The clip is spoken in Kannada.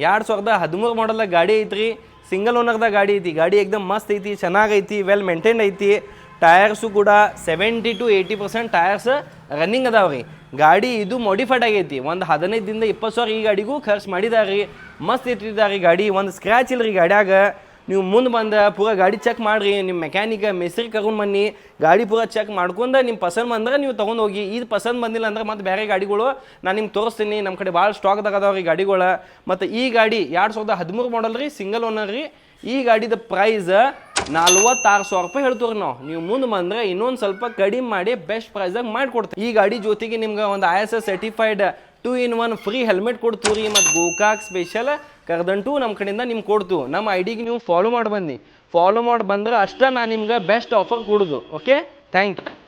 2013 ಮಾಡಲ್ದಾಗ ಗಾಡಿ ಐತ್ರಿ, ಸಿಂಗಲ್ ಓನರ್ದಾಗ ಗಾಡಿ ಐತಿ. ಗಾಡಿ ಏಕ್ದಮ್ ಮಸ್ತ್ ಐತಿ, ಚೆನ್ನಾಗೈತಿ, ವೆಲ್ ಮೇಂಟೈನ್ ಐತಿ. ಟಯರ್ಸು ಕೂಡ 70 to 80% ಟಯರ್ಸ್ ರನ್ನಿಂಗ್ ಅದಾವ್ರಿ. ಗಾಡಿ ಇದು ಮಾಡಿಫೈಡ್ ಆಗೈತಿ. ಒಂದು 15ದಿಂದ 20 ಸಾವಿರ ಈ ಗಾಡಿಗೂ ಖರ್ಚು ಮಾಡಿದಾರಿ. ಮಸ್ತ್ ಇಟ್ಟಿದ್ದಾರೆ ಗಾಡಿ, ಒಂದು ಸ್ಕ್ರ್ಯಾಚ್ ಇಲ್ರಿ ಗಾಡ್ಯಾಗ. ನೀವು ಮುಂದೆ ಬಂದು ಪೂರ ಗಾಡಿ ಚೆಕ್ ಮಾಡಿರಿ, ನಿಮ್ಮ ಮೆಕ್ಯಾನಿಕ್ ಮೆಸ್ರಿ ಕರ್ಕೊಂಡು ಬನ್ನಿ, ಗಾಡಿ ಪೂರ ಚೆಕ್ ಮಾಡ್ಕೊಂಡು ನಿಮ್ಮ ಪಸಂದ್ ಬಂದ್ರೆ ನೀವು ತೊಗೊಂಡು ಹೋಗಿ. ಇದು ಪಸಂದ್ ಬಂದಿಲ್ಲ ಅಂದ್ರೆ ಮತ್ತೆ ಬೇರೆ ಗಾಡಿಗಳು ನಾನು ನಿಮ್ಗೆ ತೋರಿಸ್ತೀನಿ. ನಮ್ಮ ಕಡೆ ಭಾಳ ಸ್ಟಾಕ್ದಾಗ ಅದಾವ್ರಿ ಗಾಡಿಗಳು. ಮತ್ತು ಈ ಗಾಡಿ 2013 ಮಾಡಲ್ ರೀ, ಸಿಂಗಲ್ ಓನರ್ ರೀ. ಈ ಗಾಡಿದ ಪ್ರೈಸ್ 46,000 ರೂಪಾಯಿ ಹೇಳ್ತೀವಿ ನಾವು. ನೀವು ಮುಂದೆ ಬಂದರೆ ಇನ್ನೊಂದು ಸ್ವಲ್ಪ ಕಡಿಮೆ ಮಾಡಿ ಬೆಸ್ಟ್ ಪ್ರೈಸ್ದಾಗ ಮಾಡಿಕೊಡ್ತೀವಿ. ಈ ಗಾಡಿ ಜೊತೆಗೆ ನಿಮ್ಗೆ ಒಂದು ISO certified 2-in-1 free helmet ಕೊಡ್ತೀವಿ ರೀ. ಮತ್ತು ಗೋಕಾಕ್ ಸ್ಪೆಷಲ್ ಕರ್ದಂಟು ನಮ್ಮ ಕಡೆಯಿಂದ ನಿಮ್ಗೆ ಕೊಡ್ತೀವಿ. ನಮ್ಮ ಐಡಿಗೆ ನೀವು ಫಾಲೋ ಮಾಡಿ ಬಂದು ಅಷ್ಟೇ ನಾನು ನಿಮ್ಗೆ ಬೆಸ್ಟ್ ಆಫರ್ ಕೊಡೋದು. Okay, thank you.